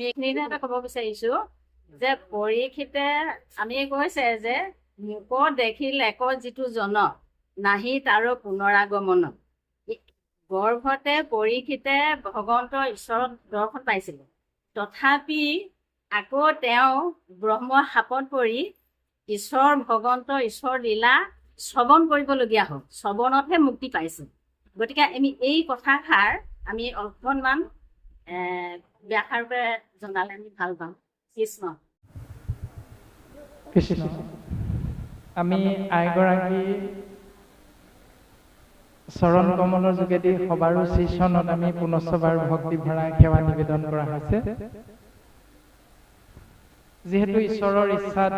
এইখিনিতে এটা ক'ব বিচাৰিছো যে পৰীক্ষিতে আমি কৈছে যে মোক দেখিল এক যিটো জন নাহি তাৰো পুনৰাগমন। গৰ্ভতে পৰীক্ষিতে ভগৱন্ত ঈশ্বৰৰ দৰ্শন পাইছিলে, তথাপি আকৌ তেওঁ ব্ৰহ্ম শাপত পৰি ঈশ্বৰ ভগৱন্ত ঈশ্বৰ লীলা শ্ৰৱণ কৰিবলগীয়া হ'ল, শ্ৰৱণতহে মুক্তি পাইছে। গতিকে আমি এই কথাষাৰ আমি অকণমান ব্যাখ্যাৰূপে জনালে আমি ভাল পাম। কৃষ্ণ কৃষ্ণ। আমি আইগৰাকী চৰণ কমলৰ যোগেদি সবাৰো শ্ৰীচৰণত আমি পুনশ্চবাৰ ভক্তি ভৰা সেৱা নিবেদন কৰা হৈছে। যিহেতু ঈশ্বৰৰ ইচ্ছাত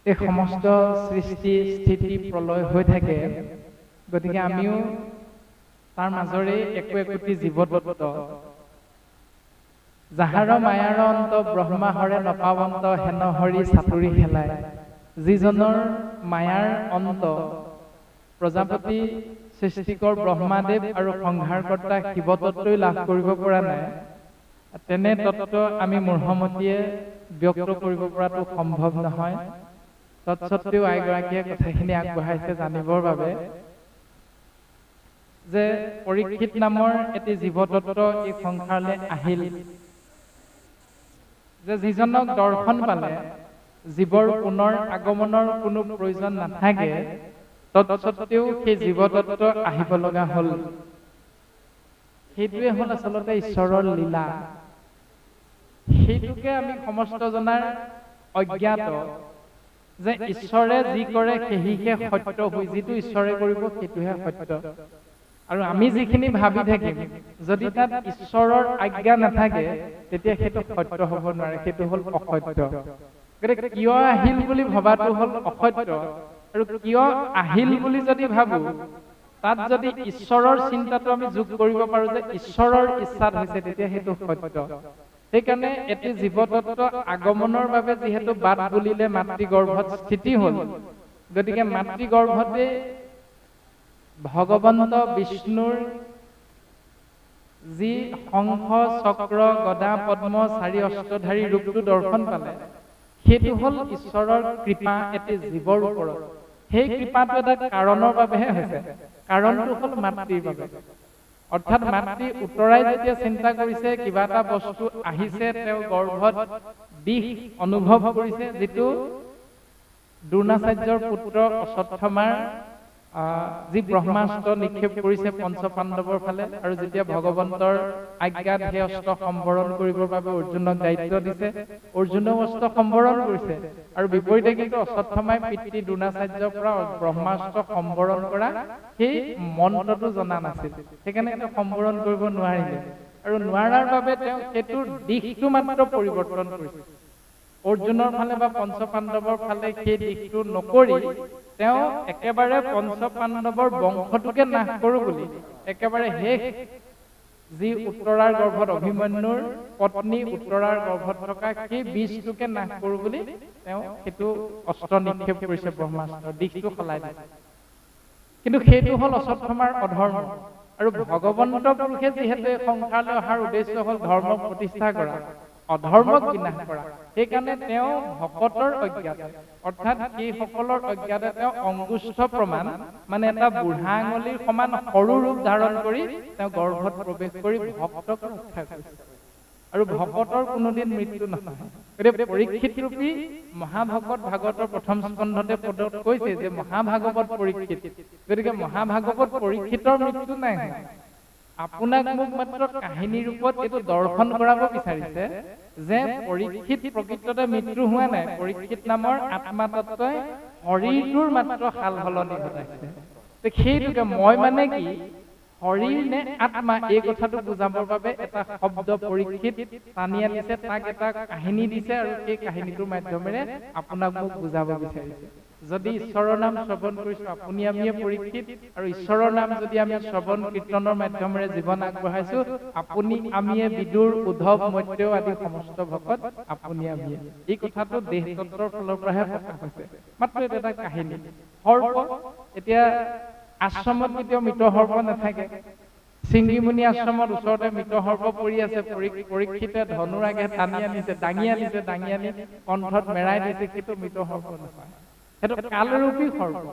এই সমস্ত সৃষ্টি স্থিতি প্ৰলয় হৈ থাকে, গতিকে আমিও তাৰ মাজৰে একো একোটি জীৱতত্ব যাহাৰ মায়াৰ অন্ত ব্ৰহ্মা হৰে নপাৱন্ত হেন হৰি চাতুৰি খেলায়। যিজনৰ মায়াৰ অন্ত প্ৰজাপতি সৃষ্টিকৰ ব্ৰহ্মাদেৱ আৰু সংহাৰকৰ্তা শিৱতত্বই লাভ কৰিব পৰা নাই, তেনে তত্ত্ব আমি মূঢ়মতীয়ে ব্যক্ত কৰিব পৰাটো সম্ভৱ নহয়। তৎসত্বেও আইগৰাকীয়ে কথাখিনি আগবঢ়াইছে জানিবৰ বাবে যে পৰীক্ষিত নামৰ এটি জীৱতত্ত্ব এই সংসাৰলৈ আহিল, যে যিজনক দৰ্শন পালে জীৱৰ পুনৰ আগমনৰ কোনো প্ৰয়োজন নাথাকে, তৎসত্বেও সেই জীৱতত্ত্ব আহিব লগা হ'ল। সেইটোৱে হ'ল আচলতে ঈশ্বৰৰ লীলা। সেইটোকে আমি সমস্ত জনাৰ অজ্ঞাত যে ঈশ্বৰে যি কৰে সেহিহে সত্য হৈ, যিটো ঈশ্বৰে কৰিব সেইটোহে সত্য। আৰু আমি যিখিনি ভাবি থাকিম, যদি তাত ঈশ্বৰৰ আজ্ঞা নাথাকে তেতিয়া সেইটো সত্য হ'ব নোৱাৰে, সেইটো হ'ল অসত্য। গতিকে কিয় আহিল বুলি ভবাটো হ'ল অসত্য, আৰু কিয় আহিল বুলি যদি ভাবো তাত যদি ঈশ্বৰৰ চিন্তাটো আমি যোগ কৰিব পাৰো যে ঈশ্বৰৰ ইচ্ছাত হৈছে, তেতিয়া সেইটো সত্য। সেইকাৰণে এটি জীৱতত্ত্ব আগমনৰ বাবে যিহেতু বাট বুলিলে মাতৃগৰ্ভত স্থিতি হ'ল, গতিকে মাতৃগৰ্ভতে ভগৱন্ত বিষ্ণুৰ যি শংখ চক্ৰ গদা পদ্ম চাৰি অস্ত্ৰধাৰী ৰূপটো দৰ্শন পালে, সেইটো হ'ল ঈশ্বৰৰ কৃপা এটি জীৱৰ ওপৰত। সেই কৃপাটো এটা কাৰণৰ বাবেহে হৈছে, কাৰণটো হ'ল মাতৃৰ বাবে। অৰ্থাৎ মাতৃ উত্তৰাই যেতিয়া চিন্তা কৰিছে কিবা এটা বস্তু আহিছে, তেওঁ গৰ্ভত বিষ অনুভৱ কৰিছে, যিটো দ্ৰোণাচাৰ্যৰ পুত্ৰ অশ্বত্থামাৰ যি ব্ৰহ্মাস্ত্ৰ নিক্ষেপ কৰিছে পঞ্চ পাণ্ডৱৰ ফালে, আৰু যেতিয়া ভগৱন্তৰ আজ্ঞাত সেই অস্ত্ৰ সম্বৰণ কৰিবৰ বাবে অৰ্জুনক দায়িত্ব দিছে, অৰ্জুনেও অস্ত্ৰ সম্বৰণ কৰিছে। আৰু বিপৰীতে কিন্তু অশ্বত্থামাই পিতৃ দ্ৰোণাচাৰ্যৰ পৰা ব্ৰহ্মাস্ত্ৰ সম্বৰণ কৰা সেই মন্ত্ৰটো জনা নাছিল, সেইকাৰণে তেওঁ সম্বৰণ কৰিব নোৱাৰিলে। আৰু নোৱাৰাৰ বাবে তেওঁ সেইটোৰ দিশটো মাত্ৰ পৰিৱৰ্তন কৰিছে। অৰ্জুনৰ ফালে বা পঞ্চ পাণ্ডৱৰ ফালে সেই দিশটো নকৰি তেওঁ একেবাৰে পঞ্চ পাণ্ডৱৰ বংশটোকে নাশ কৰো বুলি একেবাৰে শেষ যি উত্তৰাৰ গৰ্ভত অভিমন্যুৰ পত্নী উত্তৰাৰ গৰ্ভত থকা সেই বীজটোকে নাশ কৰো বুলি তেওঁ সেইটো অস্ত্ৰ নিক্ষেপ কৰিছে, ব্ৰহ্মাস্ত্ৰ দিশটো সলাই দিছে। কিন্তু সেইটো হ'ল অশ্বত্থামাৰ অধৰ্ম। আৰু ভগৱন্ত পুৰুষে যিহেতু এই সংসাৰলৈ অহাৰ উদ্দেশ্য হ'ল ধৰ্ম প্ৰতিষ্ঠা কৰা, অধৰ্মক বিনাশ কৰা, সেইকাৰণে তেওঁ ভকতৰ অজ্ঞাত, অৰ্থাৎ সেইসকলৰ অজ্ঞাতে তেওঁ অংগুষ্ঠ প্ৰমাণ মানে এটা বুঢ়া আঙুলিৰ সমান সৰু ৰূপ ধাৰণ কৰি তেওঁ গৰ্ভত প্ৰৱেশ কৰি ভক্তক ৰক্ষা কৰিছে। আৰু ভকতৰ কোনোদিন মৃত্যু নহয়। গতিকে পৰীক্ষিত ৰূপী মহাভাগৱত ভাগৱতৰ প্ৰথম স্কন্ধতে পদত কৈছে যে মহাভাগৱত পৰীক্ষিত, গতিকে মহাভাগৱত পৰীক্ষিতৰ মৃত্যু নাই। আপোনাক মোক মাত্ৰ কাহিনী ৰূপত এইটো দৰ্শন কৰাব বিচাৰিছে যে পৰীক্ষিত প্ৰকৃততে মৃত্যু হোৱা নাই, পৰীক্ষিত নামৰ আত্মা তত্ত্বই শৰীৰটোৰ মাত্ৰ সাল সলনি ঘটাইছে। সেইটোকে মই মানে কি শৰীৰ নে আত্মা, এই কথাটো বুজাবৰ বাবে এটা শব্দ পৰীক্ষিত টানি আনিছে, তাক এটা কাহিনী দিছে, আৰু সেই কাহিনীটোৰ মাধ্যমেৰে আপোনাক মোক বুজাব বিচাৰিছে। যদি ঈশ্বৰৰ নাম শ্ৰৱণ কৰিছো আপুনি আমিয়ে পৰীক্ষিত, আৰু ঈশ্বৰৰ নাম যদি আমি শ্ৰৱণ কীৰ্তনৰ মাধ্যমেৰে জীৱন আগবঢ়াইছো আপুনি আমিয়ে বিদুৰ উদ্ধৱ মৈত্ৰেয় আদি সমস্ত ভকত আপুনি আমিয়ে। এই কথাটো দেহ তত্ত্বৰ ফালৰ পৰাহে প্ৰকাশ হৈছে, মাত্ৰ এটা কাহিনী। সৰ্প এতিয়া আশ্ৰমত কেতিয়াও মৃত সৰ্প নাথাকে, শৃংগীমুনি আশ্ৰমত ওচৰতে মৃত সৰ্প পৰি আছে, পৰীক্ষিতে ধনুৰ আগে টানি আনিছে, দাঙি আনি কণ্ঠত মেৰাই দিছে, সেইটো মৃত সৰ্প নহয়, সেইটো কালৰূপী সৰ্প।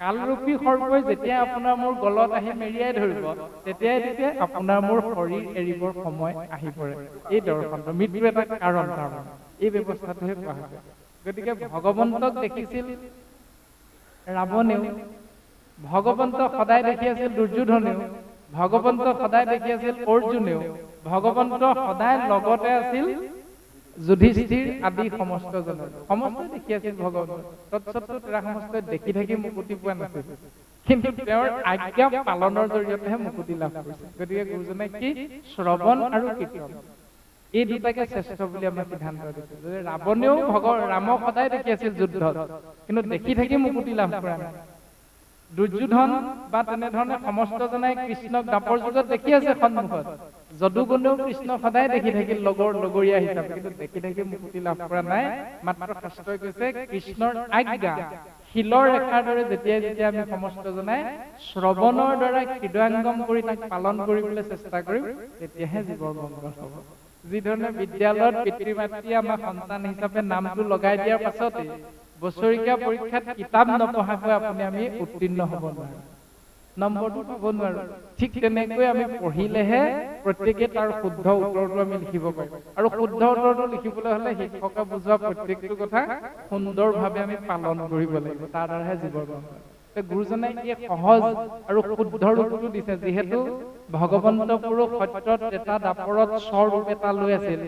কালৰূপী সৰ্পই যেতিয়া আপোনাৰ মোৰ গলত আহি মেৰিয়াই ধৰিব, তেতিয়াই আপোনাৰ মোৰ শৰীৰ এৰিবৰ সময় আহি পৰে। এই দৰ্শনটো মৃত্যু এটা কাৰণ, তাৰমানে এই ব্যৱস্থাটোহে কোৱা হৈছে। গতিকে ভগৱন্তক দেখিছিল ৰাৱণেও, ভগৱন্তক সদায় দেখি আছিল দুৰ্যোধনেও, ভগৱন্তক সদায় দেখি আছিল অৰ্জুনেও, ভগৱন্ত সদায় লগতে আছিল যুধিষ্ঠিৰ আদি সমস্তজনৰ, সমস্ত দেখি আছিল ভগৱন্ত। তৎসত্ত্বেও তেৰা সমস্তই দেখি থাকি মুকুতি পোৱা নাছিল, কিন্তু তেওঁৰ আজ্ঞা পালনৰ জৰিয়তেহে মুকুতি লাভ কৰিছে। গতিকে গুৰুজনে কি শ্ৰৱণ আৰু কীৰ্তন এই দুটাকে শ্ৰেষ্ঠ বুলি আমাক সিদ্ধান্ত দিছে। যে ৰাৱণেও ৰামক সদায় দেখি আছিল যুদ্ধত, কিন্তু দেখি থাকি মুকুতি লাভ কৰা নাই। দুৰ্যোধন বা তেনেধৰণে সমস্তজনাই কৃষ্ণক দাপৰ যুগত দেখি আছে সন্মুখত, যদুগুণেও কৃষ্ণ সদায় দেখি থাকিল লগৰীয়া হিচাপে, কিন্তু দেখি থাকি মুকুতি লাভ কৰা নাই। মাত্ৰ শাস্ত্ৰই কৈছে কৃষ্ণৰ আজ্ঞা শিলৰ ৰেখাৰ দৰে যেতিয়াই আমি সমস্তজনাই শ্ৰৱণৰ দ্বাৰা হৃদয়ংগম কৰি তাক পালন কৰিবলৈ চেষ্টা কৰিম, তেতিয়াহে জীৱৰ মংগল হ'ব। যিধৰণে বিদ্যালয়ত পিতৃ মাতৃয়ে আমাক সন্তান হিচাপে নামটো লগাই দিয়াৰ পাছতে বছৰীয়া পৰীক্ষাত কিতাপ নপঢ়াকৈ আমি উত্তীৰ্ণ হ'ব নোৱাৰো, নম্বৰটো পাব নোৱাৰো। ঠিক তেনেকৈ আমি পঢ়িলেহে প্ৰত্যেকে তাৰ শুদ্ধ উত্তৰটো আমি লিখিব পাৰিম। আৰু শুদ্ধ উত্তৰটো লিখিবলৈ হ'লে শিক্ষকে বুজোৱা প্ৰত্যেকটো কথা সুন্দৰভাৱে আমি পালন কৰিব লাগিব, তাৰ দ্বাৰাহে জীৱৰ মংগল। গুৰুজনে এই সহজ আৰু শুদ্ধ ৰূপটো দিছে। যিহেতু ভগৱন্ত পুৰুষ সত্যত এটা দাপৰত স্বৰ ৰূপ এটা লৈ আছিল,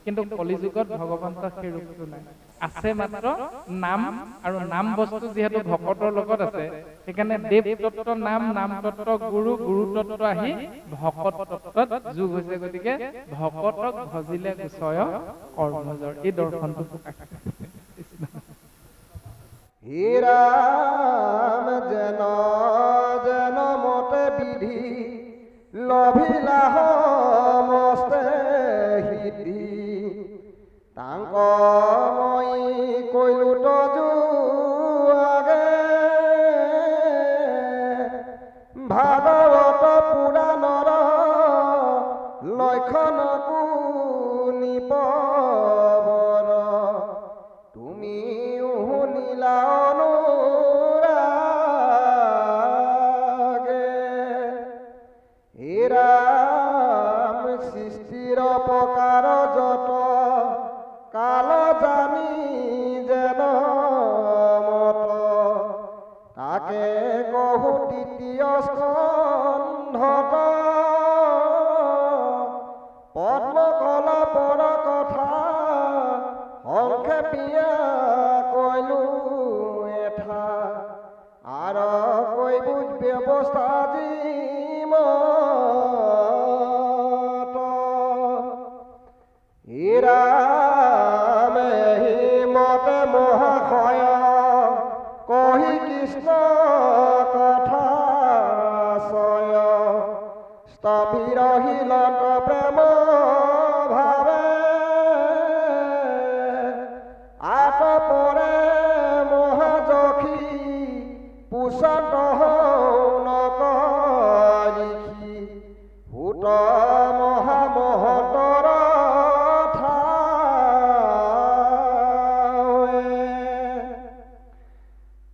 কিন্তু কলিযুগত ভগৱন্ত সেই ৰূপটো নাই, আছে মাত্ৰ নাম। আৰু নাম বস্তু যিহেতু ভকতৰ লগত আছে, সেইকাৰণে দেৱ তত্ত্ব নাম, নাম তত্ত্ব গুৰু, গুৰু তত্ত্ব আহি ভকত তত্ত্বত যোগ হৈছে। গতিকে ভকতক ভজিলে গুচয় কৰ্মজৰ, এই দৰ্শনটো প্ৰকাশ কৰিছে। হে ৰাম যেন যেন মতে বিধি লভিলা সমস্তে সিদ্ধি, তাংক মই কৈলো তজু আগে ভাগৱত পুৰাণৰ লক্ষণকো নিপবৰ, তুমি শুনিলা অনুৰাগে। হে ৰাম সৃষ্টিৰ প্ৰকাৰ যত কাল জানি যেন মত, তাকে কহু তৃতীয় স্কন্ধত পদ্মকলপৰ কথা সংক্ষেপিয়া কৈলো এঠা, আৰ কই বুঝ ব্যৱস্থা যিমত। হে ৰাম হিমতে মহাশয় কহি কৃষ্ণ কথা চয়, স্থবিৰ শিলত প্ৰেম ভাবে আতপৰে মহাযখী পুষত নকলিখি, ভূত মহামহতৰ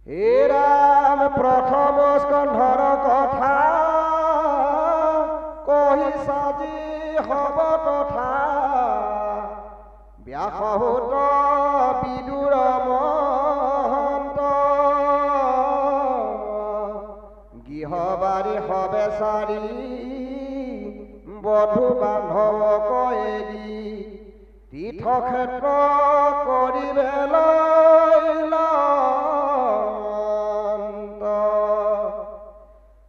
হে ৰাম প্ৰথম স্কন্ধৰ কথা কহি সাজি হব তথা, ব্যাসহূত বিদুৰ মহন্ত গৃহবাৰী হবে চাৰি বধু বান্ধৱক এৰি, তীৰ্থক্ষেত্ৰ কৰিবে লৈলান্ত,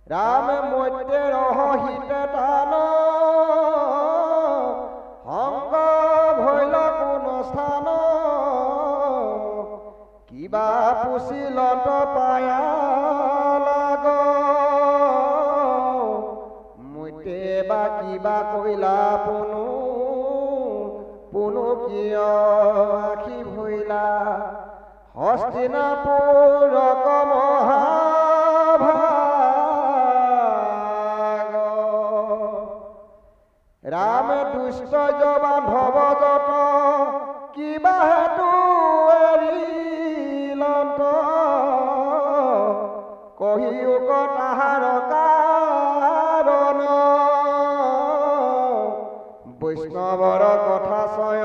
ৰাম মধ্যে ৰহিতে টান সংগ ভৈল কোন স্থান, কিবা পুছিলত পায়া লাগ, মধ্যে বা কিবা কইলা পুনু পুনু কিয় আখি ভৈলা, হস্তিনাপুৰক মহাভাগ। দুষ্টৰ্য বান্ধৱ যত কিবা হেতু এৰিলন্ত কহিয়োক তাহাৰ কাৰণ বৈষ্ণৱৰ কথা চয়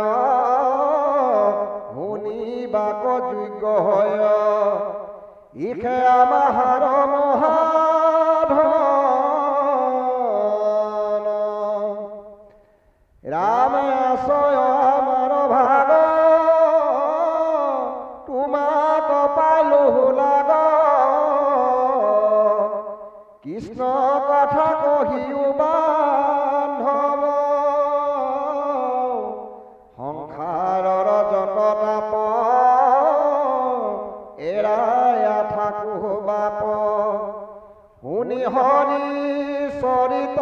শুনিবাক যোগ্য হয় ইখে আমাৰ মহাধন ৰাম আছয় আমাৰ ভাগ তোমাক পালো লাগ কৃষ্ণ কথা কহিও বান্ধৱ সংসাৰৰ যত তাপ এৰায়া থাকো বাপ শুনি হৰি চৰিত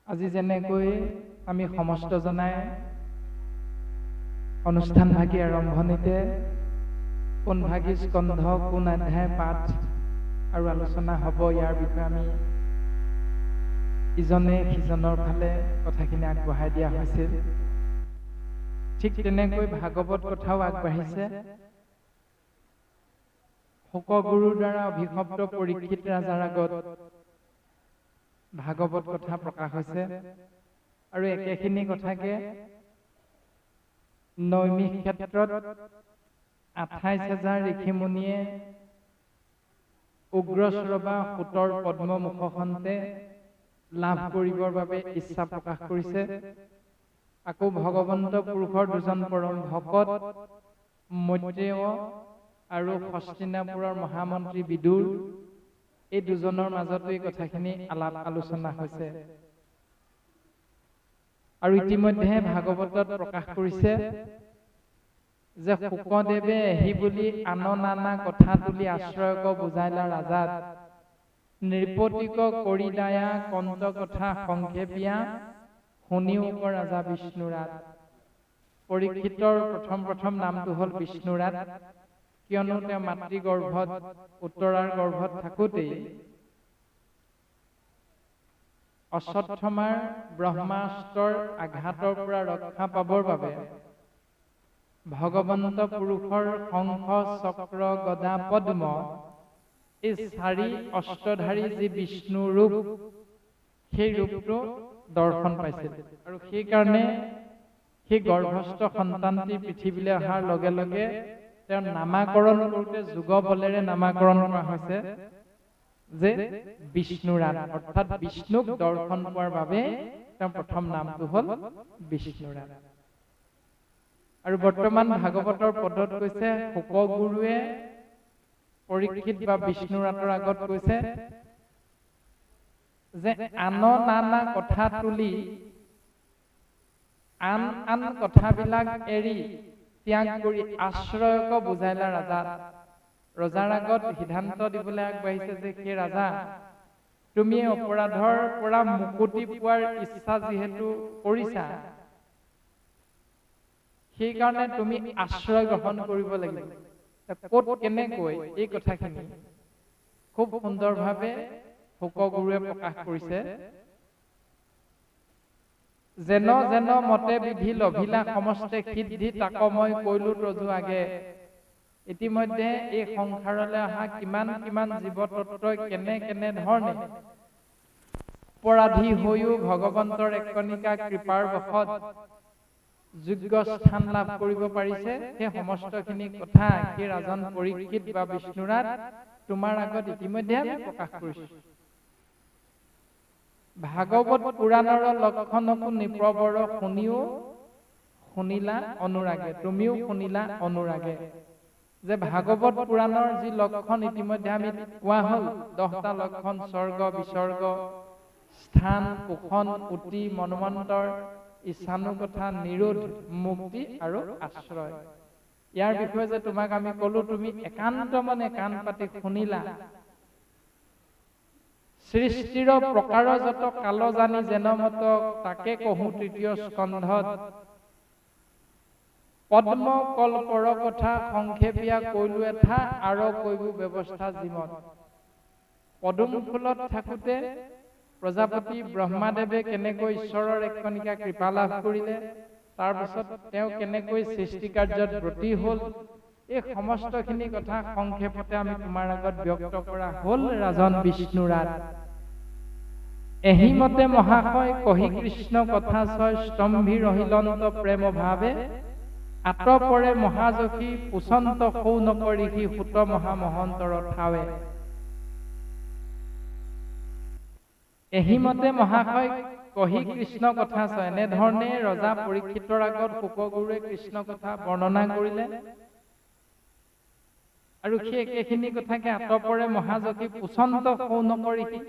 আজি যেনেকৈ আমি সমস্ত জনাই অনুষ্ঠান ভাগী আৰম্ভণিতে কোন ভাগী স্কন্ধ কোন অধ্যায় পাঠ আৰু আলোচনা হ'ব ইয়াৰ বিষয়ে আমি ইজনে সিজনৰ ফালে কথাখিনি আগবঢ়াই দিয়া হৈছিল ঠিক তেনেকৈ ভাগৱত কথাও আগবাঢ়িছে শোকগুৰুৰ দ্বাৰা অভিশপ্ত পৰীক্ষিত ৰাজাৰ আগত ভাগৱত কথা প্ৰকাশ হৈছে আৰু একেখিনি কথাকে নৈমিষ ক্ষেত্ৰত ২৮,০০০ ঋষিমুনিয়ে উগ্ৰশ্ৰৱা সূতৰ পদ্মমুখখনতে লাভ কৰিবৰ বাবে ইচ্ছা প্ৰকাশ কৰিছে আকৌ ভগৱন্ত পুৰুষৰ দুজন পৰম ভকত মৈত্ৰেয় আৰু হস্তিনাপুৰৰ মহামন্ত্ৰী বিদুৰ এই দুজনৰ মাজতো এই কথাখিনি আলাপ আলোচনা হৈছে আৰু ইতিমধ্যে ভাগৱতত প্ৰকাশ কৰিছে যে শুকদেৱে আহি বুলি আন নানা কথা তুলি আশ্ৰয়ক বুজাইলা ৰাজাত নৃপতিক কৰি দায়া কন্ত কথা সংক্ষেপিয়া শুনিওক ৰাজা বিষ্ণুৰাত পৰীক্ষিতৰ প্ৰথম নামটো হ'ল বিষ্ণুৰাত কিয়নো তেওঁ মাতৃগৰ্ভত উত্তৰাৰ গৰ্ভত থাকোঁতেই অশ্বত্থমাৰ ব্ৰহ্মাস্ত্ৰৰ আঘাতৰ পৰা ৰক্ষা পাবৰ বাবে ভগৱন্ত পুৰুষৰ শংখ চক্ৰ গদা পদ্ম এই ৪ অস্ত্ৰধাৰী যি বিষ্ণু ৰূপ সেই ৰূপটো দৰ্শন পাইছিল আৰু সেইকাৰণে সেই গৰ্ভস্থ সন্তানটি পৃথিৱীলৈ অহাৰ লগে লগে তেওঁৰ নামাকৰণ কৰোঁতে যোগ বলেৰে নামাকৰণ কৰা হৈছে যে বিষ্ণুৰাত অৰ্থাৎ বিষ্ণুক দৰ্শন পোৱাৰ বাবে তেওঁৰ প্ৰথম নামটো হ'ল বিষ্ণুৰাত আৰু বৰ্তমান ভাগৱতৰ পদত কৈছে শোকগুৰুৱে পৰীক্ষিত বা বিষ্ণুৰাতৰ আগত কৈছে যে আন নানা কথা তুলি আন কথাবিলাক এৰি ত্যাগ কৰি আশ্ৰয়ক বুজাইলা ৰাজাত ৰজাৰ আগত সিদ্ধান্ত দিবলৈ আগবাঢ়িছে যে সেই ৰাজা তুমি অপৰাধৰ পৰা মুকুতি পোৱাৰ ইচ্ছা যিহেতু কৰিছা সেইকাৰণে তুমি আশ্ৰয় গ্ৰহণ কৰিব লাগিব ক'ত কেনেকৈ এই কথাখিনি খুব সুন্দৰভাৱে শোকগুৰুৱে প্ৰকাশ কৰিছে যেন যেন মতে বিধি লভিলা সমস্তে সিদ্ধি তাক মই কৈলো তজু আগে ইতিমধ্যে এই সংসাৰলৈ অহা কিমান জীৱ তত্ত্বই কেনে ধৰণে অপৰাধী হৈও ভগৱন্তৰ এক কণিকা কৃপাৰ বশত যোগ্য স্থান লাভ কৰিব পাৰিছে সেই সমস্তখিনি কথা সেই ৰাজন পৰীক্ষিত বা বিষ্ণুৰাত তোমাৰ আগত ইতিমধ্যে আমি প্ৰকাশ কৰিছো ভাগৱত পুৰাণৰ লক্ষণকো নিপ্ৰবৰ শুনিও শুনিলা অনুৰাগে তুমিও শুনিলা অনুৰাগে যে ভাগৱত পুৰাণৰ যি লক্ষণ ইতিমধ্যে আমি কোৱা হ'ল 10টা লক্ষণ স্বৰ্গ বিসৰ্গ স্থান পোষণ পুতি মন্বন্তৰ ইচ্ছানুকথা নিৰোধ মুক্তি আৰু আশ্ৰয় ইয়াৰ বিষয়ে যে তোমাক আমি কলো তুমি একান্ত মনে কাণ পাতি শুনিলা সৃষ্টিৰ প্ৰকাৰ যত কাল জানি যেন মত তাকে কহু তৃতীয় স্কন্ধত পদ্ম কল্পৰ কথা সংক্ষেপিয়া কৈলো এঠা আৰু কৈবো ব্যৱস্থা জীৱন পদুম ফুলত থাকোঁতে প্ৰজাপতি ব্ৰহ্মাদেৱে কেনেকৈ ঈশ্বৰৰ এক কণিকা কৃপা লাভ কৰিলে, তাৰপিছত তেওঁ কেনেকৈ সৃষ্টি কাৰ্যত ব্ৰতী হ'ল, এই সমস্তখিনি কথা সংক্ষেপতে আমি তোমাৰ আগত ব্যক্ত কৰা হ'ল ৰাজন বিষ্ণুৰাত। এহিমতে মহাশয় কহি কৃষ্ণ কথা ছয় স্তম্ভী ৰহিলন্ত প্ৰেম ভাৱে আতপৰে মহাযশী পুচন্ত সৌনক ঋষি সুত মহামহন্তৰ ঠাৱে। এহিমতে মহাশয় কহি কৃষ্ণ কথা ছয়, এনেধৰণে ৰজা পৰীক্ষিতৰ আগত শুকগুৰুৱে কৃষ্ণ কথা বৰ্ণনা কৰিলে আৰু সেই একেখিনি কথাকে আতপৰে মহাযশী পুচন্ত সৌনক ঋষি,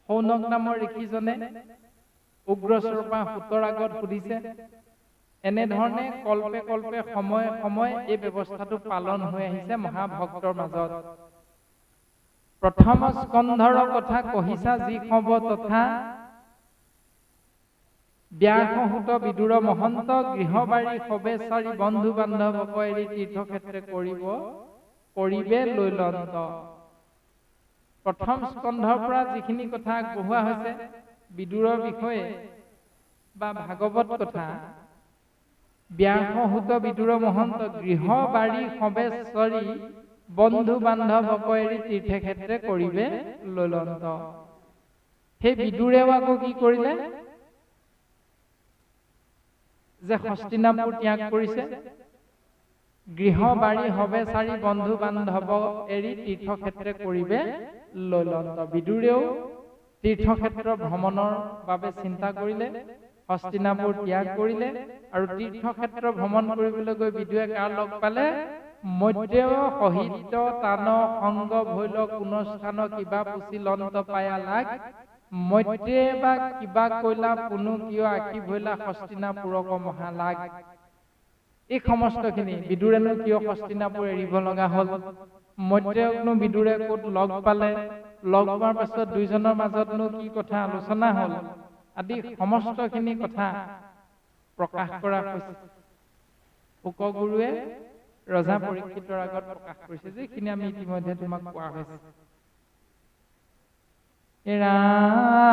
সৌনক নামৰ ঋষিজনে উগ্ৰস্বৰূপা সুতৰ আগত সুধিছে। এনেধৰণে কল্পে কল্পে সময়ে সময়ে এই ব্যৱস্থাটো পালন হৈ আহিছে মহাভক্তৰ মাজত। প্ৰথম স্কন্ধৰ কথা কহিছা যি খব তথা ব্যাসসুত বিদুৰ মহন্ত গৃহবাৰী সবে চাৰি বন্ধু বান্ধৱ এৰি তীৰ্থক্ষেত্ৰে কৰিবে লৈলন্ত। প্ৰথম স্কন্ধৰ পৰা যিখিনি কথা আগবঢ়োৱা হৈছে বিদুৰৰ বিষয়ে বা ভাগৱত কথা, ব্যাসসুত বিদুৰ মহন্ত গৃহবাৰী সবে চাৰি বন্ধু বান্ধৱ এৰি তীৰ্থক্ষেত্ৰে কৰিবে লৈলন্ত। সেই বিদুৰেও আকৌ কি কৰিলে যে হস্তিনাপুৰ ত্যাগ কৰিছে, গৃহবাৰী সবে চাৰি বন্ধু বান্ধৱ এৰি তীৰ্থক্ষেত্ৰে কৰিবে লৈলন্ত। বিদুৰেও তীৰ্থক্ষেত্ৰ ভ্ৰমণৰ বাবে চিন্তা কৰিলে, হস্তিনাপুৰ ত্যাগ কৰিলে আৰু তীৰ্থক্ষেত্ৰ ভ্ৰমণ কৰিবলৈ গৈ বিদুৰে কাৰ লগ পালে? মধ্যেও সহিত তান সংগ ভৈল কোনো স্থান কিবা পুচি লন্ত পায়া লাগ, মধ্যে বা কিবা কৈলা পুনু কিয় আঁকি ভৈলা হস্তিনাপুৰক মহালাগ। এই সমস্তখিনি বিদুৰেনো কিয় হস্তিনাপুৰ এৰিব লগা হ'ল, মধ্যেনো বিদুৰে ক'ত লগ পালে, লগ পোৱাৰ পাছত দুইজনৰ মাজতনো কি কথা আলোচনা হ'ল, আদি সমস্তখিনি কথা প্ৰকাশ কৰা হৈছে। শুকগুৰুৱে ৰজা পৰীক্ষিতৰ আগত প্ৰকাশ কৰিছে, যিখিনি আমি ইতিমধ্যে তোমাক কোৱা হৈছে। ৰাম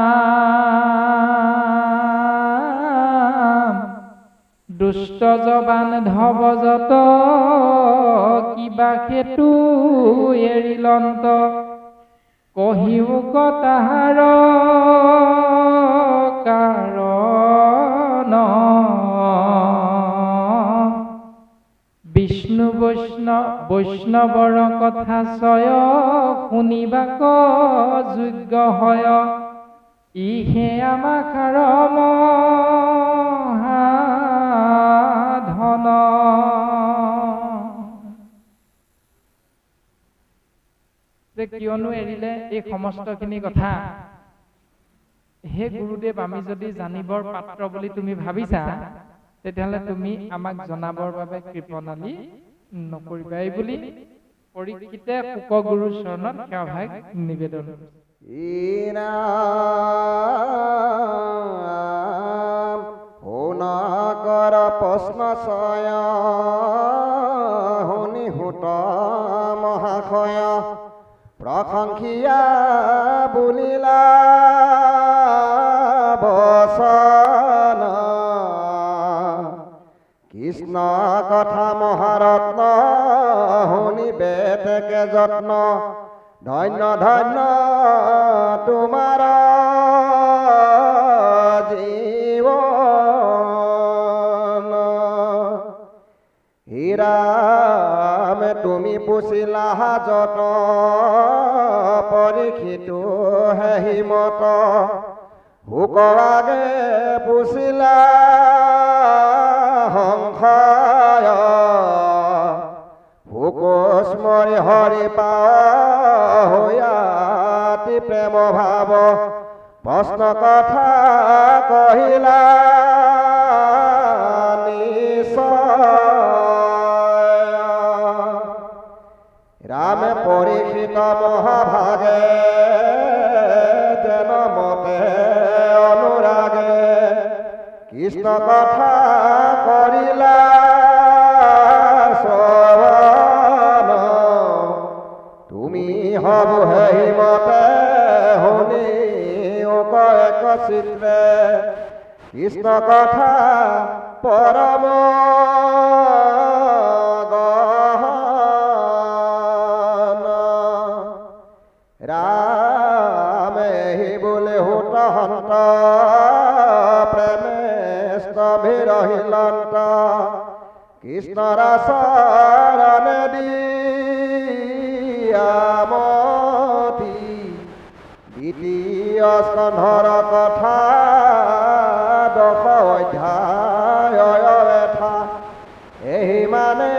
দুষ্ট জবান ধবজত কিবা সেতু এৰিলন্ত, কহিও তাহাৰ কাৰণ বিষ্ণু বৈষ্ণৱৰ কথা ছয় শুনিবাক যোগ্য হয়, ইহে আমাখাৰ মহাধন। যে কিয়নো এৰিলে এই সমস্তখিনি কথা, হে গুৰুদেৱ আমি যদি জানিবৰ পাত্ৰ বুলি তুমি ভাবিছা তেতিয়াহ'লে তুমি আমাক জনাবৰ বাবে কৃপণালী নকৰিবা। এই বুলি পৰীক্ষিতে শুকগুৰুৰ চৰণত সেৱাভাগ নিবেদন। শুনকৰ প্ৰশ্নচয় শুনি সুত মহাশয় প্ৰশংসিয়া বুলিলা বচন, কৃষ্ণ কথা মহাৰত্ন শুনি বেতেকে যত্ন, ধন্য ধন্য তোমাৰ জীৱন। হীৰাম তুমি পুছিলা যত পৰীক্ষিতো হে হিমত, শুকৰাগে পুছিলা সংশয়, শুকস্মৰি হৰি পায়াতি প্ৰেম ভাৱ, প্ৰশ্ন কথা কহিলা নিশ্চয়। ৰামে পৰীক্ষিত মহাভাগে যেন মতে অনুৰাগে, কৃষ্ণ কথা কৰিলা শ্ৰৱণ, তুমি হব সেই মতে চিত্ৰে কৃষ্ণ কথা পৰম গহন ৰামে বোলে হোত হন্ত প্ৰেমে স্থবিৰহিলন্ত কৃষ্ণৰ চৰণে দিয়ামতি দ্বিতীয় স্কন্ধৰ কথা 10 অধ্যায় এঠা এই মানে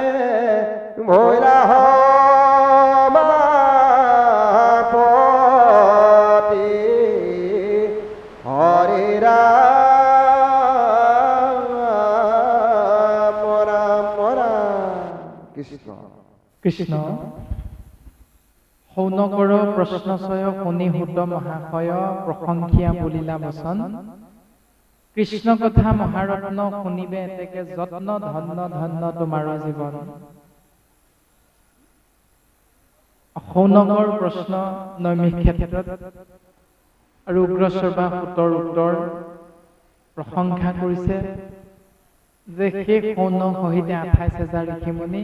ভৈৰা সমাপতি হৰি ৰাম ৰাম কৃষ্ণ কৃষ্ণ সৌনকৰ প্ৰশ্নচয় শুনি সুত মহাশয় প্ৰশংসিয়া বুলিলা বচন কৃষ্ণ কথা মহাৰত্ন শুনিবে এতেকে যত্ন ধন্য ধন্য তোমাৰ জীৱন সৌনকৰ প্ৰশ্ন নৈমিষ ক্ষেত্ৰত আৰু উগ্ৰশ্ৰৱা সুতৰ উত্তৰ প্ৰশংসা কৰিছে যে সেই সৌনক সহিতে 28,000 ঋষিমুনি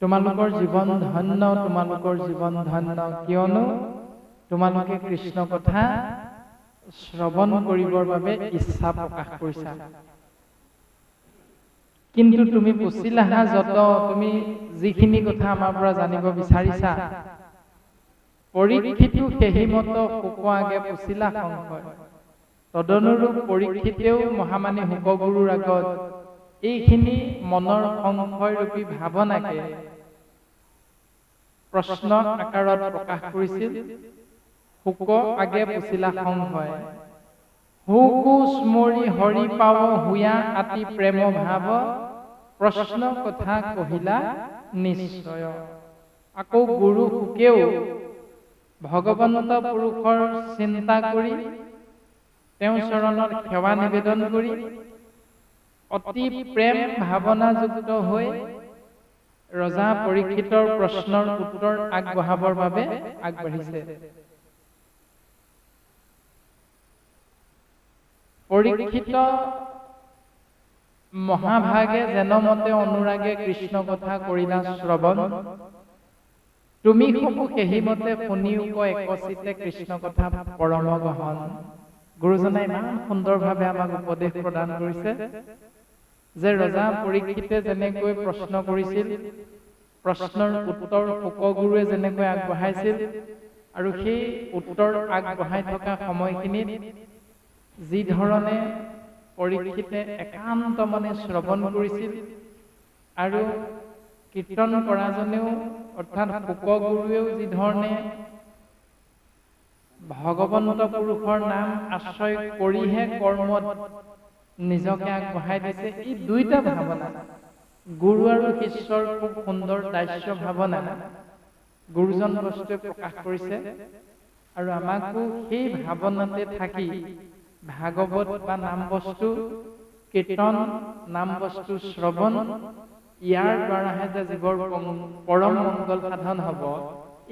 তোমালোকৰ জীৱন ধন্য তোমালোকৰ জীৱন ধন্য কিয়নো তোমালোকে কৃষ্ণ কথা শ্ৰৱণ কৰিবৰ বাবে ইচ্ছা প্ৰকাশ কৰিছা কিন্তু তুমি পুছিলাহা যত তুমি যিখিনি কথা আমাৰ পৰা জানিব বিচাৰিছা পৰীক্ষিতো সেই মত শুক আগে পুছিলা সংশয় তদনুৰূপ পৰীক্ষিতেও মহামানী শুকগুৰুৰ আগত এইখিনি মনৰ সংশয়ৰূপী ভাৱনাকে প্ৰশ্ন আকাৰত প্ৰকাশ কৰিছিল শুক আগে পুছিলা সংশয় হুকু স্মৰি হৰি পাৱ হুয়া আতি প্ৰেম ভাৱ প্ৰশ্ন কথা কহিলা নিশ্চয় আকৌ গুৰু শুকেও ভগৱন্ত পুৰুষৰ চিন্তা কৰি তেওঁ চৰণত সেৱা নিবেদন কৰি অতি প্ৰেম ভাৱনাযুক্ত হৈ ৰজা পৰীক্ষিতৰ প্ৰশ্নৰ উত্তৰ আগবঢ়াবৰ বাবে আগবাঢ়িছে পৰীক্ষিত মহাভাগে যেনমতে অনুৰাগে কৃষ্ণ কথা কৰিলা শ্ৰৱণ তুমি সবু সেই মতে শুনিও একচিতে কৃষ্ণ কথা পৰম গহন গুৰুজনাই ইমান সুন্দৰভাৱে আমাক উপদেশ প্ৰদান কৰিছে যে ৰজা পৰীক্ষিতে যেনেকৈ প্ৰশ্ন কৰিছিল প্ৰশ্নৰ উত্তৰ শুকগুৰুৱে যেনেকৈ আগবঢ়াইছিল আৰু সেই উত্তৰ আগবঢ়াই থকা সময়খিনিত যি ধৰণে পৰীক্ষিতে একান্ত মনে শ্ৰৱণ কৰিছিল আৰু কীৰ্তন কৰাজনেও অৰ্থাৎ শুকগুৰুৱেও যি ধৰণে ভগৱন্ত পুৰুষৰ নাম আশ্ৰয় কৰিহে কৰ্মত নিজকে আগবঢ়াই দিছে এই দুইটা ভাৱনা গুৰু আৰু শিষ্যৰ খুব সুন্দৰ দাস্য ভাৱনা গুৰুজন বস্তুৱে প্ৰকাশ কৰিছে আৰু আমাকো সেই ভাৱনাতে থাকি ভাগৱত বা নাম বস্তু কীৰ্তন নাম বস্তু শ্ৰৱণ ইয়াৰ দ্বাৰাহে যে জীৱৰ পৰম মংগল সাধন হ'ব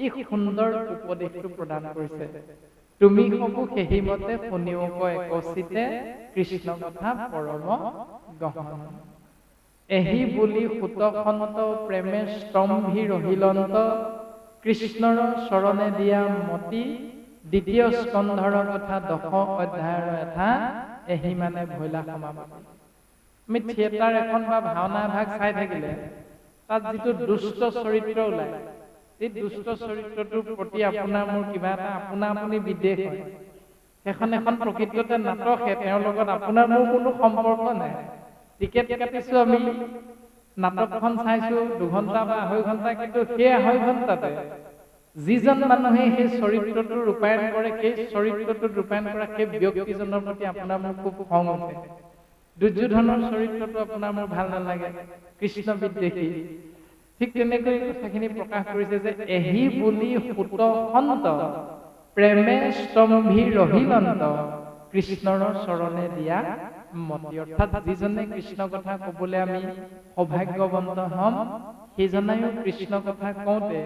এই সুন্দৰ উপদেশটো প্ৰদান কৰিছে তুমি সবু সেই মতে শুনিও একচিতে কৃষ্ণ কথা পৰম গহন এহি বুলি সুতখন্ত প্ৰেমে স্তম্ভি ৰহিলন্ত কৃষ্ণৰ চৰণে দিয়া মতি দ্বিতীয় স্কন্ধৰ কথা 10 অধ্যায়ৰ এটা এহি মানে ভৈলা সমাপতি আমি থিয়েটাৰ এখন বা ভাওনা ভাগ চাই থাকিলে তাত যিটো দুষ্ট চৰিত্ৰ ওলায় এই দুষ্ট চৰিত্ৰটোৰ প্ৰতি আপোনাৰ মোৰ কিবা এটা আপোনা আপুনি বিদ্বেষ হয় সেইখন এখন প্ৰকৃততে নাটকহে তেওঁৰ লগত আপোনাৰ মোৰ কোনো সম্পৰ্ক নাই টিকেট কাটিছো আমি নাটকখন চাইছো 2 ঘণ্টা বা 2.5 ঘণ্টা কিন্তু সেই 2.5 ঘণ্টাতে যিজন মানুহে সেই চৰিত্ৰটো ৰূপায়ণ কৰে সেই চৰিত্ৰটো ৰূপায়ণ কৰা সেই ব্যক্তিজনৰ প্ৰতি আপোনাৰ মোৰ খুব খং উঠে দুৰ্যোধনৰ চৰিত্ৰটো আপোনাৰ মোৰ ভাল নালাগে কৃষ্ণ বিদ্বেষী ঠিক তেনেকৈ কথাখিনি প্ৰকাশ কৰিছে যে এহি বুলি সুতখন্ত প্ৰেমে স্তম্ভি ৰহিলন্ত কৃষ্ণৰ চৰণে দিয়া মতি অৰ্থাৎ যিজনে কৃষ্ণ কথা ক'বলৈ আমি সৌভাগ্যৱন্ত হ'ম সেইজনায়ো কৃষ্ণ কথা কওঁতে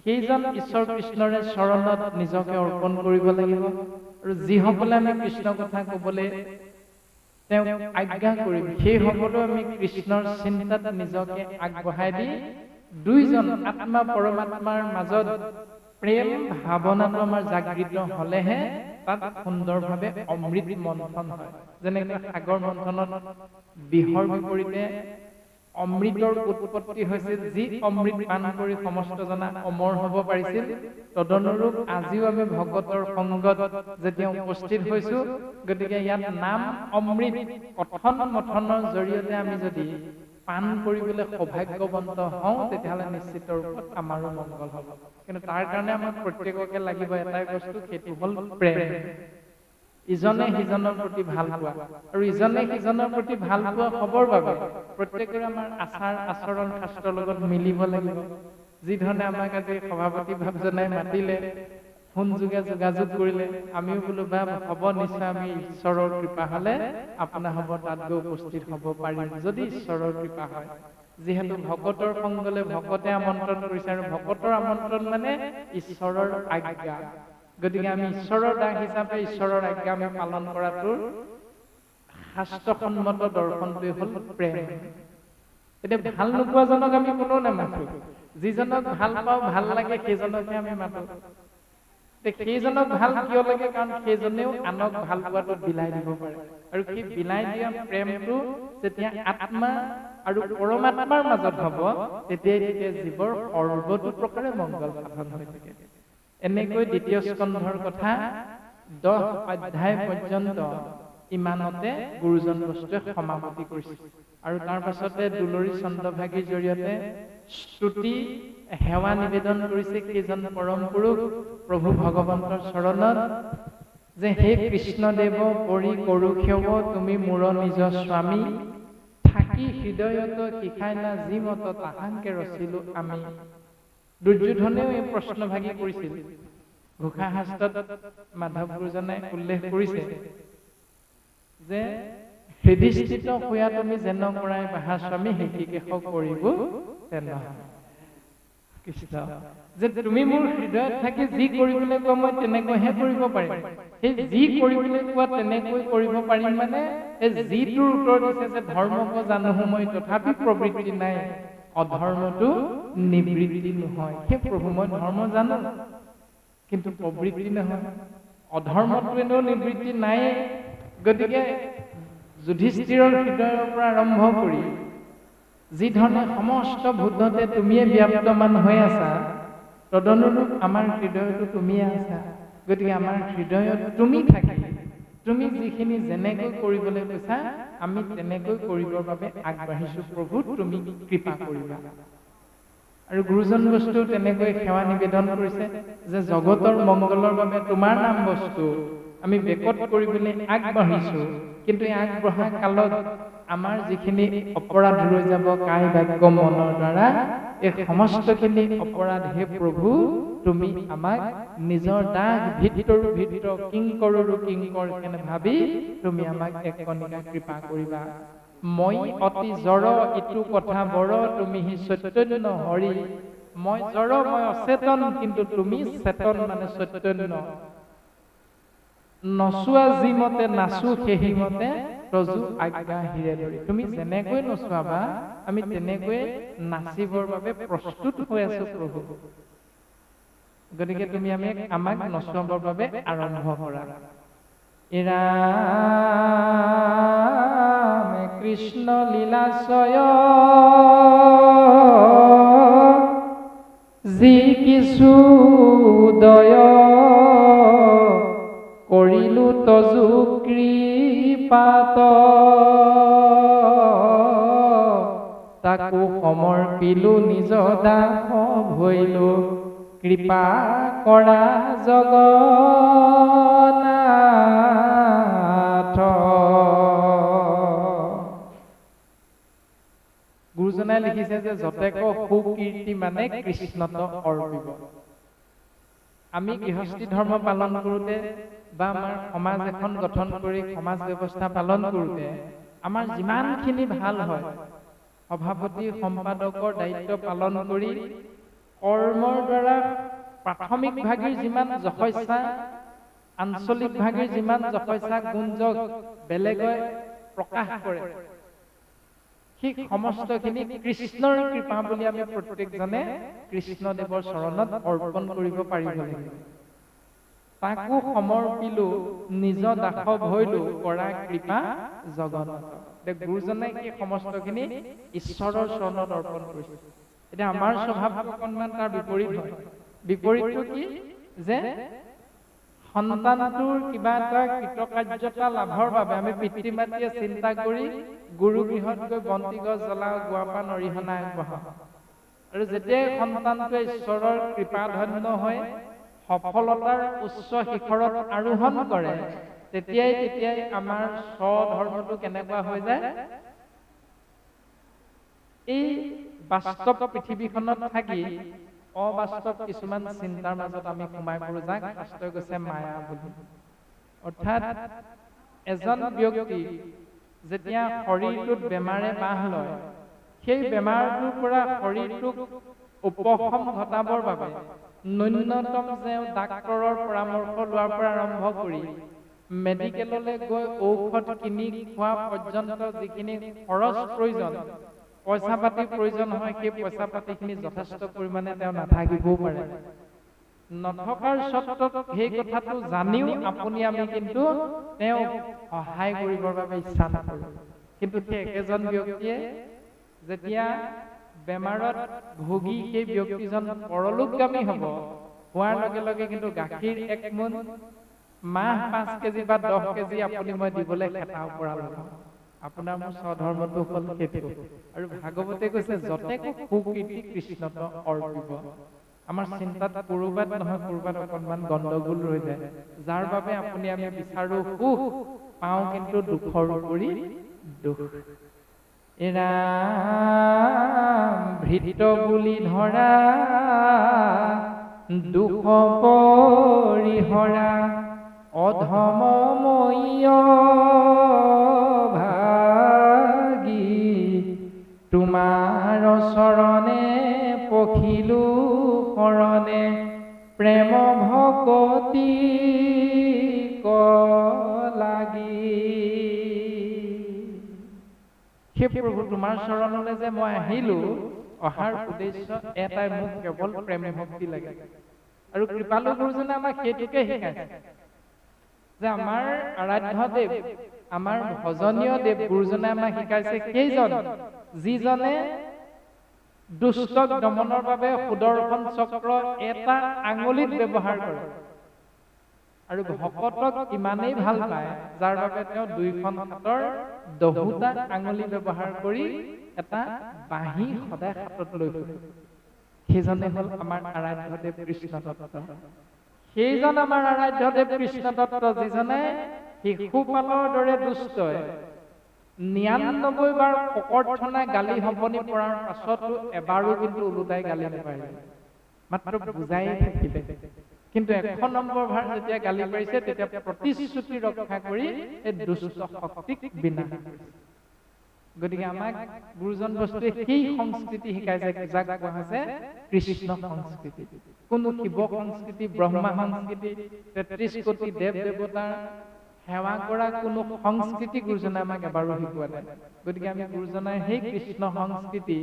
সেইজন ঈশ্বৰ কৃষ্ণৰে চৰণত নিজকে অৰ্পণ কৰিব লাগিব আৰু যিসকলে আমি কৃষ্ণ কথা ক'বলৈ তেওঁক আজ্ঞা কৰিম সেই সকলো আমি কৃষ্ণৰ চিন্তাত নিজকে আগবঢ়াই দি দুইজন আত্মা পৰমাত্মাৰ মাজত প্ৰেম ভাৱনাটো আমাৰ জাগৃত হলেহে তাত সুন্দৰভাৱে অমৃত মন্থন হয়। যেনেকৈ সাগৰ মন্থনত বিষৰ বিপৰীতে অমৃতৰ উৎপত্তি হৈছিল, যি অমৃত পান কৰি সমস্ত জনা অমৰ হ'ব পাৰিছিল। তদনুৰূপ আজিও আমি ভগতৰ সংগত যেতিয়া উপস্থিত হৈছো, গতিকে ইয়াত নাম অমৃত কথন মথনৰ জৰিয়তে আমি যদি পান কৰিবলৈ সৌভাগ্যৱন্ত হওঁ, তেতিয়াহ'লে নিশ্চিত ৰূপত আমাৰো মংগল হ'ব। কিন্তু তাৰ কাৰণে আমাক প্ৰত্যেককে লাগিব এটাই বস্তু, সেইটো হ'ল প্ৰেম। ইজনে সিজনৰ প্ৰতি ভাল পোৱা, আৰু ইজনে সিজনৰ প্ৰতি ভাল পোৱা হ'বৰ বাবে প্ৰত্যেকৰে আমাৰ আচাৰ আচৰণ শাস্ত্ৰৰ লগত মিলিব লাগিব। যি ধৰণে আমাক আজি সভাপতি ভাৱজনাই মাতিলে, ফোন যোগে যোগাযোগ কৰিলে, আমিও বোলো বা হ'ব নিশ্চয়, আমি ঈশ্বৰৰ কৃপা হ'লে আপোনাৰ হ'ব তাত গৈ উপস্থিত হ'ব পাৰিম, যদি ঈশ্বৰৰ কৃপা হয়। যিহেতু ভকতৰ সংগলে ভকতে আমন্ত্ৰণ কৰিছে, আৰু ভকতৰ আমন্ত্ৰণ মানে ঈশ্বৰৰ আজ্ঞা। গতিকে আমি ঈশ্বৰৰ দাস হিচাপে ঈশ্বৰৰ আজ্ঞা আমি পালন কৰাটোৰ শাস্ত্ৰসন্মত দৰ্শনটোৱে হ'ল প্ৰেম। এতিয়া ভাল নোপোৱাজনক আমি কোনো নামাতো, যিজনক ভাল পাওঁ ভাল লাগে সেইজনকহে আমি মাতো। সেইজনক ভাল কিয় লাগে? কাৰণ সেইজনেও আনক ভাল পোৱাটো বিলাই দিব পাৰে, আৰু সেই বিলাই দিয়া প্ৰেমটো যেতিয়া আত্মা আৰু পৰমাত্মাৰ মাজত হ'ব, তেতিয়াই জীৱৰ সৰ্বতো প্ৰকাৰে মংগল সাধন হৈ থাকে। এনেকৈ দ্বিতীয় স্কন্ধৰ কথা 10 অধ্যায় পৰ্যন্ত ইমানতে গুৰুজন বস্তুৱে সমাপতি কৰিছে। আৰু তাৰ পাছতে দুলৰী চন্দ্ৰভাগীৰ জৰিয়তে স্তুতি সেৱা নিবেদন কৰিছে কেইজন পৰম পুৰুষ প্ৰভু ভগৱন্তৰ চৰণত, যে হে কৃষ্ণদেৱ পৰি কৰো সেৱ, তুমি মোৰ নিজ স্বামী, থাকি হৃদয়ত শিখাই না যি মত তাহাংকে ৰচিলো আমি। দুৰ্যোধনেও এই প্ৰশ্নভাগী কৰিছিল। ঘোষা শাস্ত্ৰত মাধৱ গুৰুজনে উল্লেখ কৰিছে যে হৃদিস্থিত হোৱা তুমি যেন কৰাই বাহা স্বামী, শিকিকেশ কৰিব তেন কৃষ্ণ, যে তুমি মোৰ হৃদয়ত থাকি যি কৰিবলৈ কোৱা মই তেনেকৈহে কৰিব পাৰিম। সেই যি কৰিবলৈ কোৱা তেনেকৈ কৰিব পাৰিম মানে এই যিটোৰ উত্তৰ দিছে যে ধৰ্মক জানোহো মই তথাপি প্ৰবৃত্তি নাই, অধৰ্মটো নিবৃত্তি নহয়। সেই প্ৰভু মই ধৰ্ম জানো কিন্তু প্ৰবৃত্তি নহয়, অধৰ্মটো এনেও নিবৃত্তি নাই। গতিকে যুধিষ্ঠিৰৰ হৃদয়ৰ পৰা আৰম্ভ কৰি যি ধৰণে সমস্ত ভূততে তুমিয়ে ব্যাপ্তমান হৈ আছা, তদনুৰূপ আমাৰ হৃদয়তো তুমিয়ে আছা। গতিকে আমাৰ হৃদয়ত তুমি থাকি তুমি যিখিনি যেনেকৈ কৰিবলৈ কৈছা আমি তেনেকৈ কৰিবৰ বাবে আগবাঢ়িছো। প্ৰভু তুমি কৃপা কৰিবা। আৰু গুৰুজন বস্তু তেনেকৈ সেৱা নিবেদন কৰিছে যে জগতৰ মংগলৰ বাবে তোমাৰ নাম বস্তু আমি বেকত কৰিবলৈ আগবাঢ়িছো, কিন্তু এই আগবঢ়া কালত আমাৰ যিখিনি অপৰাধ ৰৈ যাব কায় বাক্য মনৰ দ্বাৰা, এই সমস্তখিনি অপৰাধ হে প্ৰভু তুমি আমাক নিজৰ দাস ভিতৰ কিংকৰৰো কিংকৰ কেনে ভাবি তুমি আমাক এক কণিকা কৃপা কৰিবা। মই অতি জড় ইটো কথা বড়, তুমি হি চৈতন্য হৰি। মই জড়, মই অচেতন, কিন্তু তুমি চেতন মানে চৈতন্য। নচোৱা যি মতে নাচো সেই মতে তজু আজ্ঞা হিৰে ধৰি। তুমি যেনেকৈ নচোৱাবা আমি তেনেকৈ নাচিবৰ বাবে প্ৰস্তুত হৈ আছো প্ৰভু। গতিকে তুমি আমাক নচুৱাবৰ বাবে আৰম্ভ কৰা। ৰাম কৃষ্ণ লীলাশয় যি কিছু দয় কৰিলো তজু কৃপাত, তাকো সমৰ্পিলো নিজ দাস ভৈলো কৃপা কৰা জগন্নাথ। গুৰুজনাই লিখিছে যে যতেক সুকীৰ্তি মানে কৃষ্ণত অৰ্পিব। আমি গৃহস্থী ধৰ্ম পালন কৰোঁতে বা আমাৰ সমাজ এখন গঠন কৰি সমাজ ব্যৱস্থা পালন কৰোঁতে আমাৰ যিমানখিনি ভাল হয়, সভাপতি সম্পাদকৰ দায়িত্ব পালন কৰি কৰ্মৰ দ্বাৰা প্ৰাথমিক ভাগীৰ যিমান যশস্যা আঞ্চলিক ভাগে যিমান যশস্যা গুঞ্জক বেলেগে প্ৰকাশ কৰে সেই সমস্তখিনি কৃষ্ণৰ কৃপা বুলি আমি প্ৰত্যেকজনে কৃষ্ণদেৱৰ চৰণত অৰ্পণ কৰিব পাৰিব লাগিব। তাকো সমৰ্পিলো নিজ দাস ভৈলো কৰা কৃপা জগন্নাথ। গুৰুজনে এই সমস্তখিনি ঈশ্বৰৰ চৰণত অৰ্পণ কৰিছে। এতিয়া আমাৰ স্বভাৱটো অকণমান তাৰ বিপৰীত হয়। বিপৰীতটো কি যে সন্তানটোৰ কিবা এটা কৃতকাৰ্যতা লাভৰ বাবে আমি পিতৃ মাতৃয়ে চিন্তা কৰি গুৰু গৃহত গৈ বন্তি গছ জ্বলাও, গুৱাপান অৰিহণা আগবঢ়াও। আৰু যেতিয়াই সন্তানটোৱে ঈশ্বৰৰ কৃপাধন্য হৈ সফলতাৰ উচ্চ শিখৰত আৰোহণ কৰে, তেতিয়াই আমাৰ স্বধৰ্মটো কেনেকুৱা হৈ যায়, এই বাস্তৱ পৃথিৱীখনত থাকি অবাস্তৱ কিছুমান চিন্তাৰ মাজত আমি সোমাই পৰো, যাক শাস্ত্ৰই কৈছে মায়া বুলি। অৰ্থাৎ এজন ব্যক্তি যেতিয়া শৰীৰটোত বেমাৰে বাহ লয়, সেই বেমাৰটোৰ পৰা শৰীৰটোক উপশম ঘটাবৰ বাবে ন্যূনতম যে ডাক্তৰৰ পৰামৰ্শ লোৱাৰ পৰা আৰম্ভ কৰি মেডিকেললৈ গৈ ঔষধ কিনি খোৱা পৰ্যন্ত যিখিনি খৰচ প্ৰয়োজন, পইচা পাতি প্ৰয়োজন হয়, সেই পইচা পাতিখিনি যথেষ্ট পৰিমাণে তেওঁ নাথাকিবও পাৰে। নথকাৰ স্বত্বত সেই কথাটো জানিও আপুনি আমি কিন্তু তেওঁক সহায় কৰিবৰ বাবে ইচ্ছা নকৰোঁ। কিন্তু সেই একেজন ব্যক্তিয়ে যেতিয়া বেমাৰত ভুগি সেই ব্যক্তিজন পৰলোকগামী হ'ব, হোৱাৰ লগে লগে কিন্তু গাখীৰ 1 মোন, মাহ 5 কেজি বা 10 কেজি আপুনি মই দিবলৈ খেতাও পৰা লগাম। আপোনাৰ মোৰ স্বধৰ্মটো হ'ল সেইটো। আৰু ভাগৱতে কৈছে যতেকো সুকীৰ্তি কৃষ্ণত অৰ্পিব। আমাৰ চিন্তাত ক'ৰবাত নহয় ক'ৰবাত অকণমান গণ্ডগোল ৰৈ যায়, যাৰ বাবে আপুনি আমি বিচাৰো সুখ পাওঁ, কিন্তু দুখৰ উপৰি দুখ। ৰাম ভৃত বুলি ধৰা দুখ পৰিহৰা অধমময় ভাগী তোমাৰ চৰণে পখিলো শৰণে প্ৰেম ভকতি লাগি। সেই প্ৰভু তোমাৰ চৰণলৈ যে মই আহিলো, অহাৰ উদ্দেশ্য এটাই, মোক কেৱল প্ৰেম ভক্তি লাগে। আৰু কৃপালু গুৰুজনে আমাক সেইটোকে শিকাইছে যে আমাৰ আৰাধ্য দেৱ, আমাৰ ভজনীয় দেৱ গুৰুজনে আমাক শিকাইছে সেইজন যিজনে দুষ্টক দমনৰ বাবে সুদৰ্শন চক্ৰ এটা আঙুলিত ব্যৱহাৰ কৰে, আৰু ভকতক ইমানেই ভাল পায় যাৰ বাবে তেওঁ 2খন হাতৰ 10টা আঙুলি ব্যৱহাৰ কৰি এটা বাঁহী সদায় হাতত লৈ ফুৰে। সেইজনে হ'ল আমাৰ আৰাধ্যদেৱ কৃষ্ণ দত্ত। সেইজন আমাৰ আৰাধ্যদেৱ কৃষ্ণ দত্ত, যিজনে শিশুপালৰ দৰে দুষ্টই 99 বাৰ ককৰ্থনা গালি শপনি পৰাৰ পাছতো এবাৰো কিন্তু ওলোটাই গালি নাপাৰিলে, মাত্ৰ বুজাই থাকিলে। কিন্তু 100 নম্বৰ ভাৰ যেতিয়া গালি পাৰিছে, তেতিয়া প্ৰতিশ্ৰুতি ৰক্ষা কৰি এই দুষ্ট শক্তিক বিনাশ কৰিছে। গতিকে আমাক গুৰুজন বস্তুৱে সেই সংস্কৃতি শিকাইছে, যাক কোৱা হৈছে কৃষ্ণ সংস্কৃতি। কোনো শিৱ সংস্কৃতি, ব্ৰহ্মা সংস্কৃতি, 33 কোটি দেৱ দেৱতাৰ সেৱা কৰা কোনো সংস্কৃতি গুৰুজনে আমাক এবাৰো শিকোৱা নাই। গতিকে আমি গুৰুজনাৰ সেই কৃষ্ণ সংস্কৃতি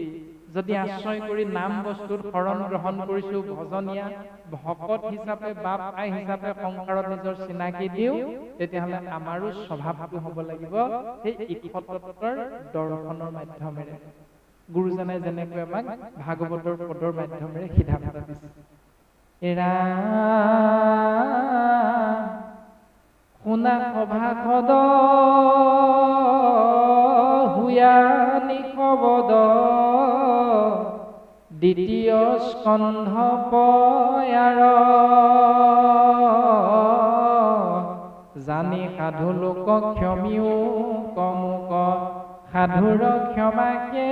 যদি আশ্ৰয় কৰি নাম বস্তুত শৰণ গ্ৰহণ কৰিছো, ভজনীয়া ভকত হিচাপে বা আই হিচাপে সংসাৰত নিজৰ চিনাকি দিওঁ, তেতিয়াহ'লে আমাৰো স্বভাৱটো হ'ব লাগিব সেই ইক্ষতত্বৰ দৰ্শনৰ মাধ্যমেৰে। গুৰুজনে যেনেকৈ আমাক ভাগৱতৰ পদৰ মাধ্যমেৰে সিদ্ধান্ত দিছে। শুনা সভাসদ হুয়া নিশবদ দ্বিতীয় স্কন্ধ পয়াৰ জানি সাধু লোক ক্ষমিও কমুক সাধুৰ ক্ষমাকে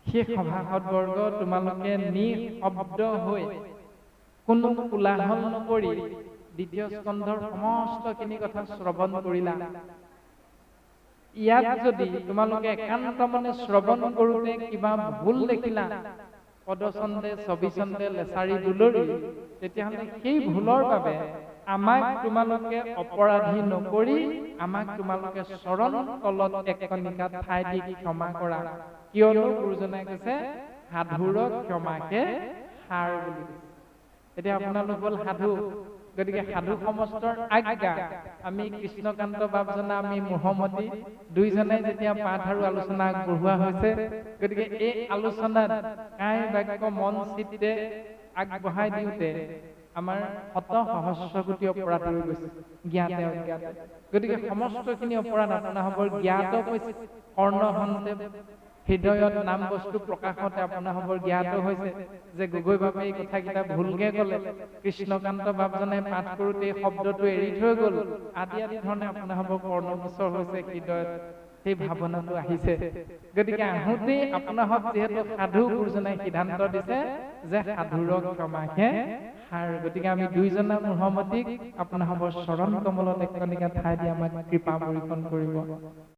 সেই সভাসদবৰ্গ তোমালোকে নিশব্দ হৈ কোনো কোলাহল নকৰি দ্বিতীয় স্কন্ধৰ সমস্তখিনি কথা শ্ৰৱণ কৰিলা। ইয়াত যদি তোমালোকে একান্ত মানে শ্ৰৱণ কৰোঁতে কিবা ভুল দেখিলা, পদচন্দে ছবিচন্দে লেচাৰি দুলৰি, তেতিয়াহ'লে সেই ভুলৰ বাবে আমাক তোমালোকে অপৰাধী নকৰি আমাক তোমালোকে চৰণ তলত এক কণিকা ঠাই দি ক্ষমা কৰা, কিয়নো গুৰুজনাই কৈছে সাধুৰ ক্ষমাকে সাৰ বুলি কৈছে। এতিয়া আপোনালোক হ'ল সাধু, গতিকে সাধু সমস্তৰ আজ্ঞা আমি কৃষ্ণকান্ত বাপজনা, আমি মোহমতী দুইজনাই যেতিয়া পাঠ আৰু আলোচনা আগবঢ়োৱা হৈছে, গতিকে এই আলোচনাত কায় বাক্য মন চিত্তে আগবঢ়াই দিওঁতে আমাৰ শত সহস্ৰ কোটি অপৰাধ হৈ গৈছে, জ্ঞাতে অজ্ঞাতে। গতিকে সমস্তখিনি অপৰাধ আপোনাসৱৰ জ্ঞাত হৈছে, কৰ্ণহন্তে হৃদয়ত নাম বস্তু প্ৰকাশতে আপোনাসৱৰ জ্ঞাত হৈছে যে গগৈ বাপে এই কথাকেইটা ভুলকে ক'লে, কৃষ্ণকান্ত বাপজনাই পাঠ কৰোঁতে এই শব্দটো এৰি থৈ গ'ল, আদি আদি ধৰণে আপোনাসৱৰ কৰ্ণগোচৰ হৈছে, হৃদয়ত সেই ভাৱনাটো আহিছে। গতিকে আহোঁতেই আপোনাসৱ যিহেতু সাধু, গুৰুজনাই সিদ্ধান্ত দিছে যে সাধুৰ ক্ষমাকে সাৰ। গতিকে আমি দুইজনা মোহমতীক আপোনাসৱৰ চৰণ কমলত এক কণিকা ঠাই দি আমাক কৃপা বৰ্ষণ কৰিব।